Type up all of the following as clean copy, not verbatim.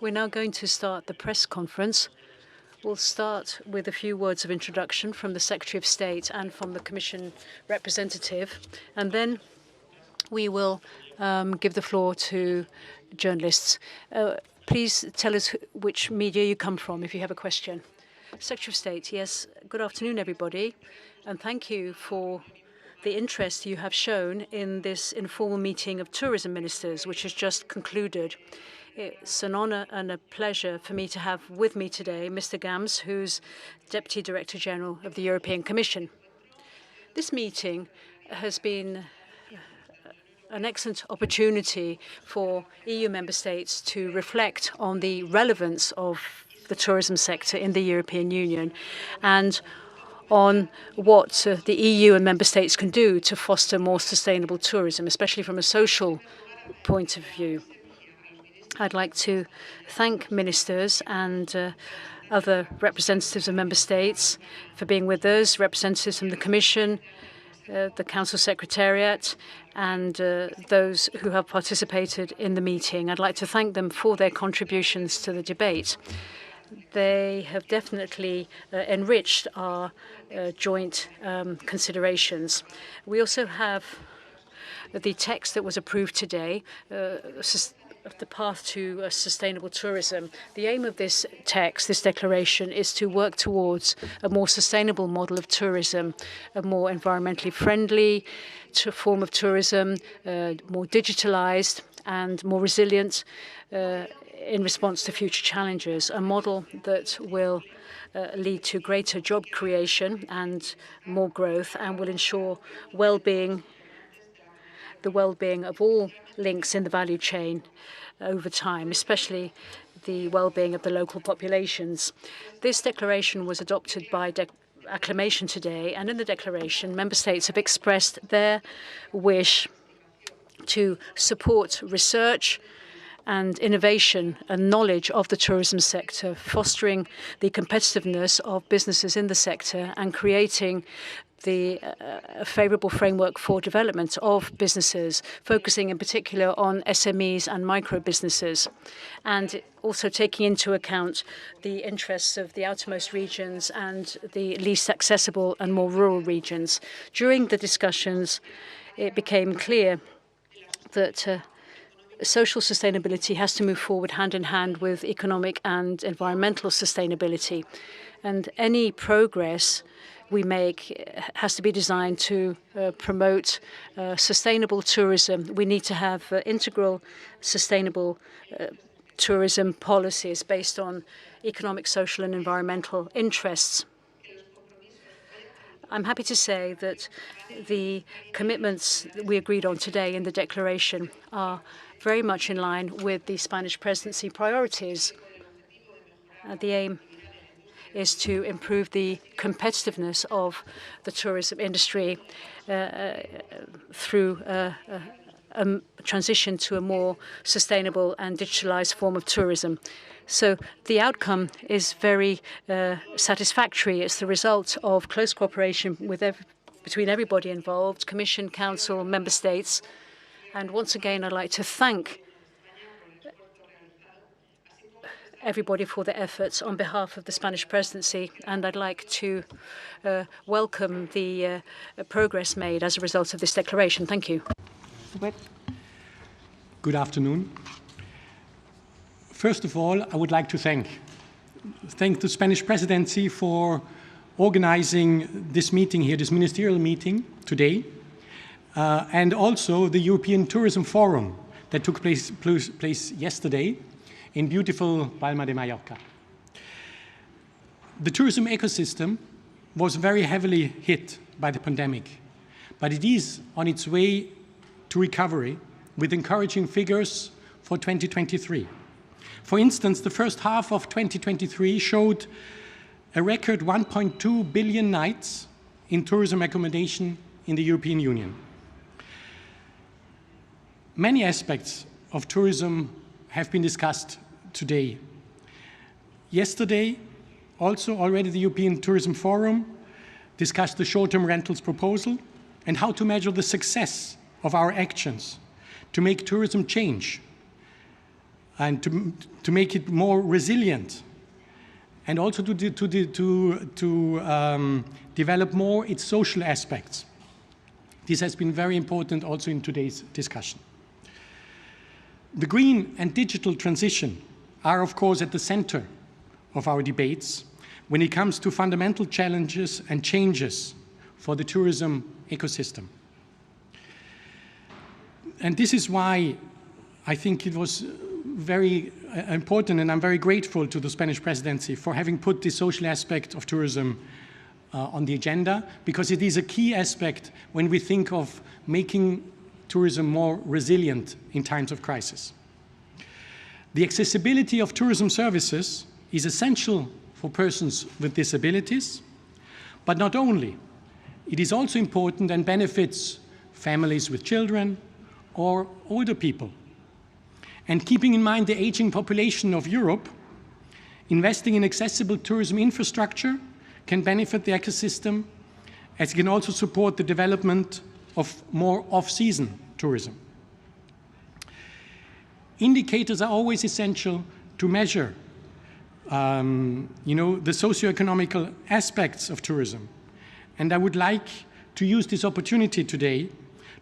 We're now going to start the press conference. We'll start with a few words of introduction from the Secretary of State and from the Commission representative, and then we will give the floor to journalists. Please tell us which media you come from if you have a question. Secretary of State, yes, good afternoon, everybody, and thank you for the interest you have shown in this informal meeting of tourism ministers, which has just concluded. It's an honor and a pleasure for me to have with me today Mr. Gams, who's Deputy Director General of the European Commission. This meeting has been an excellent opportunity for EU member states to reflect on the relevance of the tourism sector in the European Union and on what the EU and member states can do to foster more sustainable tourism, especially from a social point of view. I'd like to thank ministers and other representatives of member states for being with us, representatives from the Commission, the Council Secretariat, and those who have participated in the meeting. I'd like to thank them for their contributions to the debate. They have definitely enriched our joint considerations. We also have the text that was approved today, the path to sustainable tourism. The aim of this text, this declaration, is to work towards a more sustainable model of tourism, a more environmentally friendly form of tourism, more digitalized and more resilient in response to future challenges, a model that will lead to greater job creation and more growth and will ensure well-being, the well-being of all links in the value chain over time, especially the well-being of the local populations. This declaration was adopted by acclamation today, and in the declaration, member states have expressed their wish to support research and innovation and knowledge of the tourism sector, fostering the competitiveness of businesses in the sector and creating the favourable framework for development of businesses, focusing in particular on SMEs and micro businesses, and also taking into account the interests of the outermost regions and the least accessible and more rural regions. During the discussions, it became clear that social sustainability has to move forward hand in hand with economic and environmental sustainability. And any progress we make has to be designed to promote sustainable tourism. We need to have integral sustainable tourism policies based on economic, social and environmental interests. I'm happy to say that the commitments that we agreed on today in the declaration are very much in line with the Spanish presidency priorities. The aim is to improve the competitiveness of the tourism industry through a transition to a more sustainable and digitalized form of tourism. So the outcome is very satisfactory. It's the result of close cooperation between everybody involved, Commission, Council, Member States. And once again, I'd like to thank everybody for their efforts on behalf of the Spanish presidency, and I'd like to welcome the progress made as a result of this declaration. Thank you. Good afternoon. First of all, I would like to thank the Spanish presidency for organizing this meeting here, this ministerial meeting today, and also the European Tourism Forum that took place yesterday in beautiful Palma de Mallorca. The tourism ecosystem was very heavily hit by the pandemic, but it is on its way to recovery with encouraging figures for 2023. For instance, the first half of 2023 showed a record 1.2 billion nights in tourism accommodation in the European Union. Many aspects of tourism have been discussed today. Yesterday, also already the European Tourism Forum discussed the short-term rentals proposal and how to measure the success of our actions to make tourism change and to make it more resilient, and also to develop more its social aspects. This has been very important also in today's discussion. The green and digital transition are, of course, at the center of our debates when it comes to fundamental challenges and changes for the tourism ecosystem. And this is why I think it was very important, and I'm very grateful to the Spanish presidency for having put the social aspect of tourism on the agenda, because it is a key aspect when we think of making tourism more resilient in times of crisis. The accessibility of tourism services is essential for persons with disabilities, but not only. It is also important and benefits families with children or older people. And keeping in mind the aging population of Europe, investing in accessible tourism infrastructure can benefit the ecosystem, as it can also support the development of more off-season tourism. Indicators are always essential to measure the socio-economical aspects of tourism. And I would like to use this opportunity today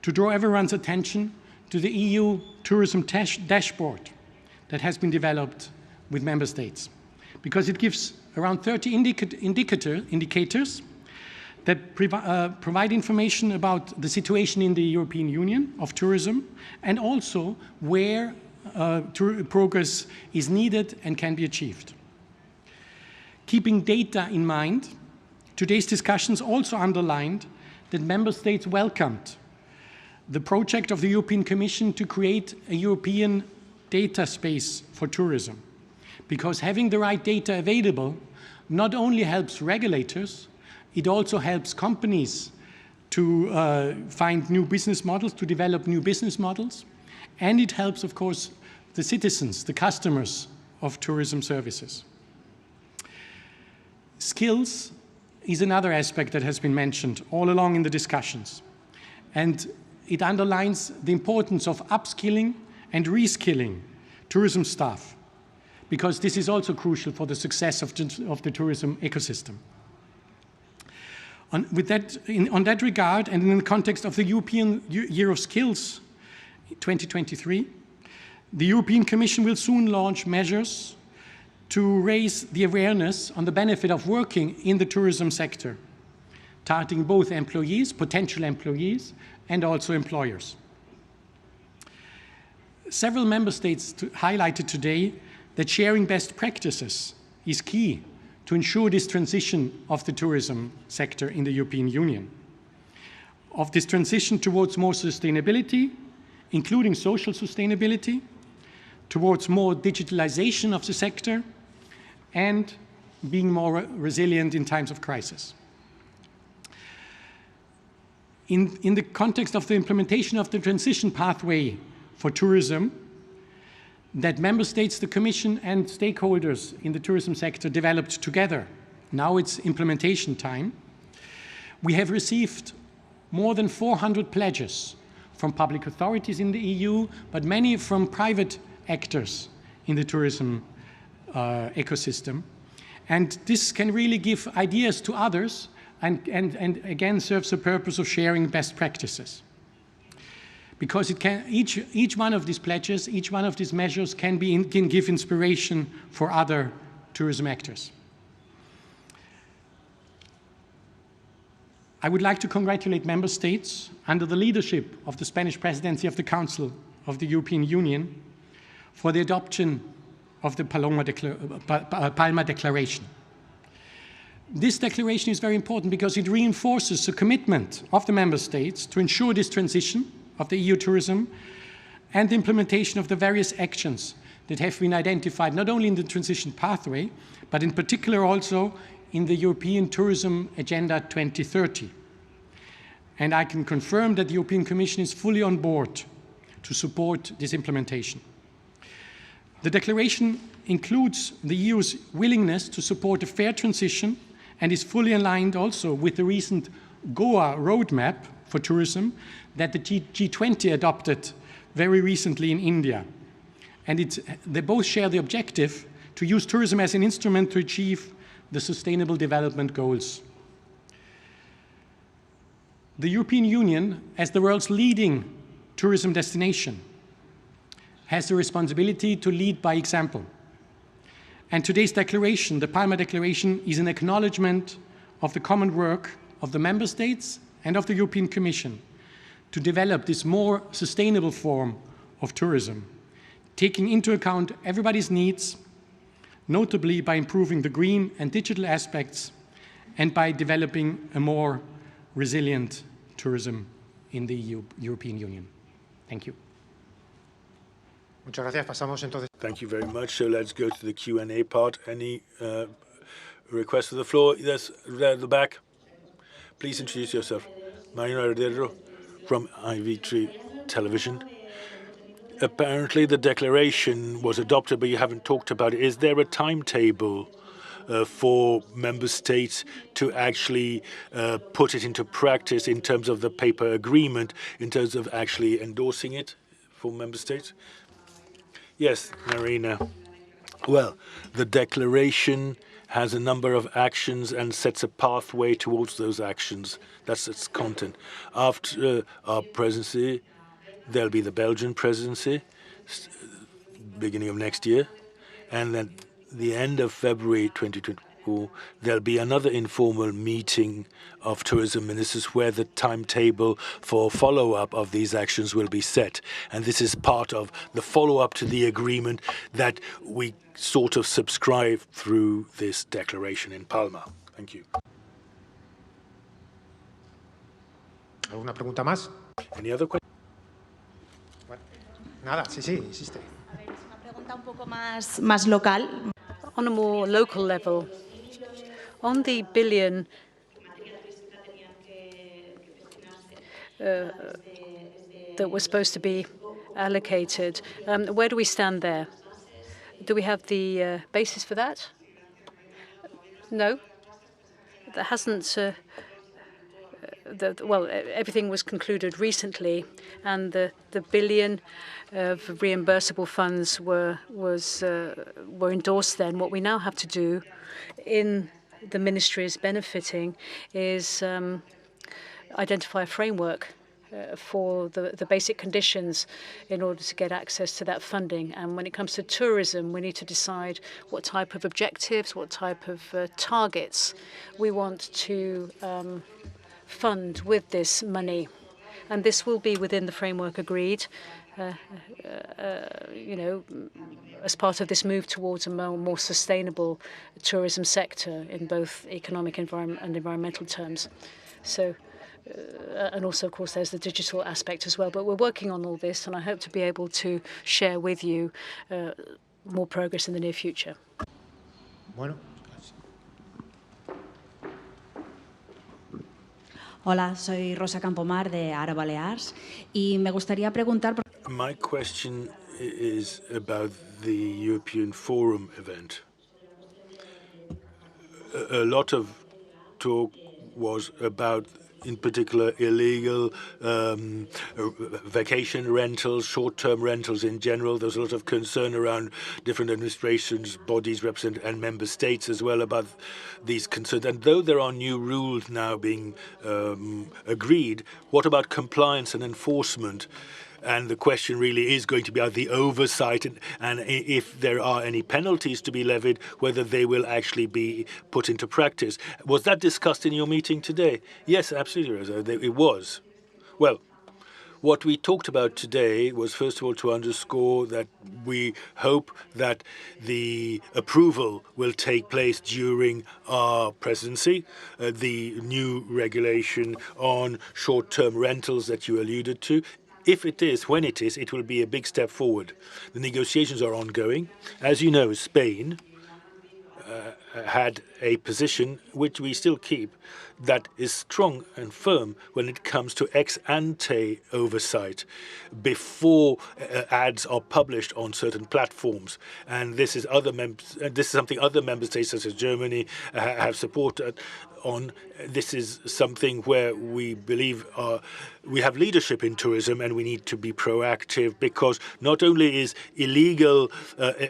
to draw everyone's attention to the EU tourism dashboard that has been developed with member states, because it gives around 30 indicators that provide information about the situation in the European Union of tourism, and also where progress is needed and can be achieved. Keeping data in mind, today's discussions also underlined that member states welcomed the project of the European Commission to create a European data space for tourism, because having the right data available not only helps regulators, it also helps companies to find new business models, to develop new business models, and it helps, of course, the citizens, the customers of tourism services. Skills is another aspect that has been mentioned all along in the discussions, and it underlines the importance of upskilling and reskilling tourism staff, because this is also crucial for the success of the tourism ecosystem. On that regard, and in the context of the European Year of Skills 2023, the European Commission will soon launch measures to raise the awareness on the benefit of working in the tourism sector, targeting both employees, potential employees, and also employers. Several member states highlighted today that sharing best practices is key to ensure this transition of the tourism sector in the European Union, of this transition towards more sustainability, including social sustainability, towards more digitalization of the sector, and being more resilient in times of crisis. In the context of the implementation of the transition pathway for tourism that member states, the Commission, and stakeholders in the tourism sector developed together, now it's implementation time, we have received more than 400 pledges from public authorities in the EU, but many from private actors in the tourism ecosystem. And this can really give ideas to others and again serves the purpose of sharing best practices. Because it can, each one of these pledges, each one of these measures can give inspiration for other tourism actors. I would like to congratulate member states under the leadership of the Spanish presidency of the Council of the European Union for the adoption of the Palma Declaration. This declaration is very important because it reinforces the commitment of the member states to ensure this transition of the EU tourism and the implementation of the various actions that have been identified not only in the transition pathway, but in particular also in the European Tourism Agenda 2030. And I can confirm that the European Commission is fully on board to support this implementation. The declaration includes the EU's willingness to support a fair transition and is fully aligned also with the recent Goa roadmap for tourism that the G20 adopted very recently in India. And they both share the objective to use tourism as an instrument to achieve the Sustainable Development Goals. The European Union, as the world's leading tourism destination, has the responsibility to lead by example. And today's declaration, the Palma Declaration, is an acknowledgement of the common work of the Member States and of the European Commission to develop this more sustainable form of tourism, taking into account everybody's needs, notably by improving the green and digital aspects and by developing a more resilient tourism in the European Union. Thank you. Muchas gracias. Pasamos entonces. Thank you very much. So let's go to the Q&A part. Any requests for the floor? Yes, there at the back. Please introduce yourself. Marina Rodero from IV3 Television. Apparently the declaration was adopted, but you haven't talked about it. Is there a timetable for member states to actually put it into practice in terms of the paper agreement, in terms of actually endorsing it for member states? Yes, Marina. Well, the declaration has a number of actions and sets a pathway towards those actions. That's its content. After our presidency, there'll be the Belgian presidency, beginning of next year, and then the end of February 2024, there'll be another informal meeting of tourism ministers where the timetable for follow-up of these actions will be set. And this is part of the follow-up to the agreement that we sort of subscribe through this declaration in Palma. Thank you. ¿Alguna pregunta más? Any other questions? Bueno, nada, sí, insiste. A ver, es una pregunta un poco más local. On a more local level, on the billion that was supposed to be allocated, where do we stand there? Do we have the basis for that? No, that hasn't. Well, everything was concluded recently, and the billion of reimbursable funds were endorsed then. What we now have to do in the ministries benefiting is identify a framework for the basic conditions in order to get access to that funding. And when it comes to tourism, we need to decide what type of objectives, what type of targets we want to fund with this money. And this will be within the framework agreed, as part of this move towards a more sustainable tourism sector in both economic and environmental terms. So, and also, of course, there's the digital aspect as well. But we're working on all this, and I hope to be able to share with you more progress in the near future. Bueno. Hola, soy Rosa Campomar de Ara Balears y me gustaría preguntar. My question is about the European Forum event. A lot of talk was about, in particular, illegal vacation rentals, short-term rentals in general. There's a lot of concern around different administrations, bodies represented, and member states as well about these concerns. And though there are new rules now being agreed, what about compliance and enforcement? And the question really is going to be about the oversight and if there are any penalties to be levied, whether they will actually be put into practice. Was that discussed in your meeting today? Yes, absolutely, Rosa. It was. Well, what we talked about today was, first of all, to underscore that we hope that the approval will take place during our presidency. The new regulation on short-term rentals that you alluded to. If it is, when it is, it will be a big step forward. The negotiations are ongoing. As you know, Spain had a position, which we still keep, that is strong and firm when it comes to ex-ante oversight before ads are published on certain platforms. And this is something other member states, such as Germany, have supported on. This is something where we believe we have leadership in tourism, and we need to be proactive, because not only is illegal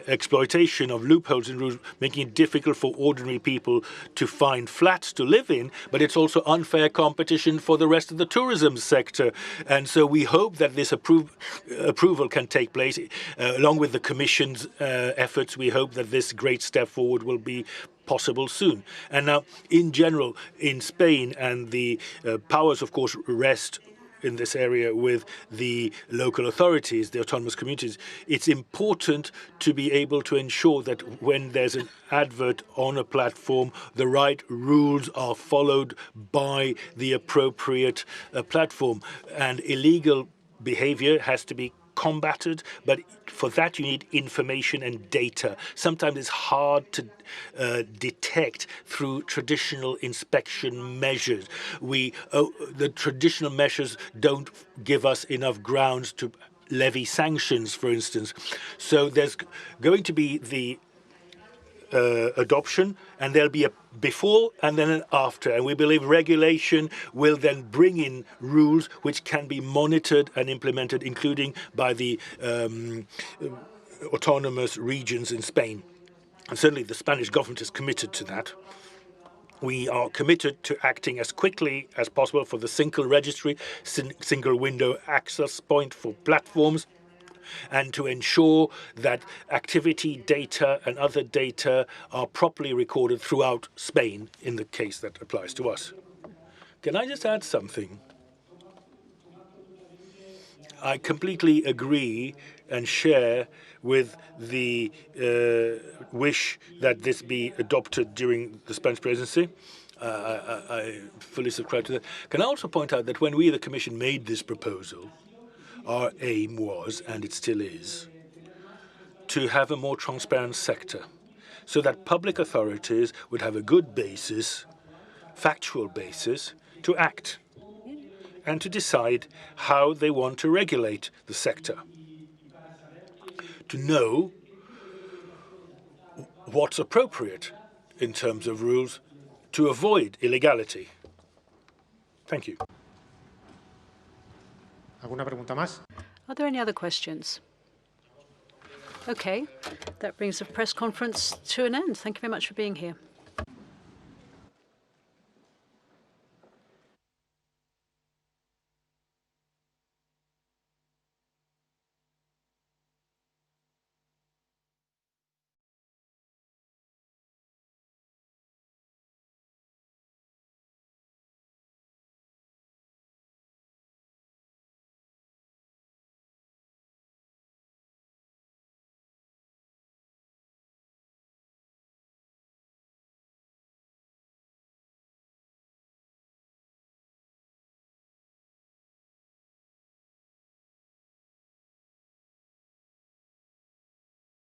exploitation of loopholes in rules making it difficult for ordinary people to find flats to live in, but it's also unfair competition for the rest of the tourism sector. And so we hope that this approval can take place. Along with the Commission's efforts, we hope that this great step forward will be possible soon. And now, in general, in Spain, and the powers, of course, rest in this area with the local authorities, the autonomous communities, it's important to be able to ensure that when there's an advert on a platform, the right rules are followed by the appropriate platform. And illegal behavior has to be combated, but for that you need information and data. Sometimes it's hard to detect through traditional inspection measures. The traditional measures don't give us enough grounds to levy sanctions, for instance. So there's going to be the adoption, and there'll be a before and then an after. And we believe regulation will then bring in rules which can be monitored and implemented, including by the autonomous regions in Spain. And certainly the Spanish government is committed to that. We are committed to acting as quickly as possible for the single registry, single window access point for platforms, and to ensure that activity data and other data are properly recorded throughout Spain in the case that applies to us. Can I just add something? I completely agree and share with the wish that this be adopted during the Spanish presidency. I fully subscribe to that. Can I also point out that when we, the Commission, made this proposal, our aim was, and it still is, to have a more transparent sector, so that public authorities would have a good basis, factual basis, to act and to decide how they want to regulate the sector, to know what's appropriate in terms of rules to avoid illegality. Thank you. ¿Alguna pregunta más? Are there any other questions? Okay, that brings the press conference to an end. Thank you very much for being here.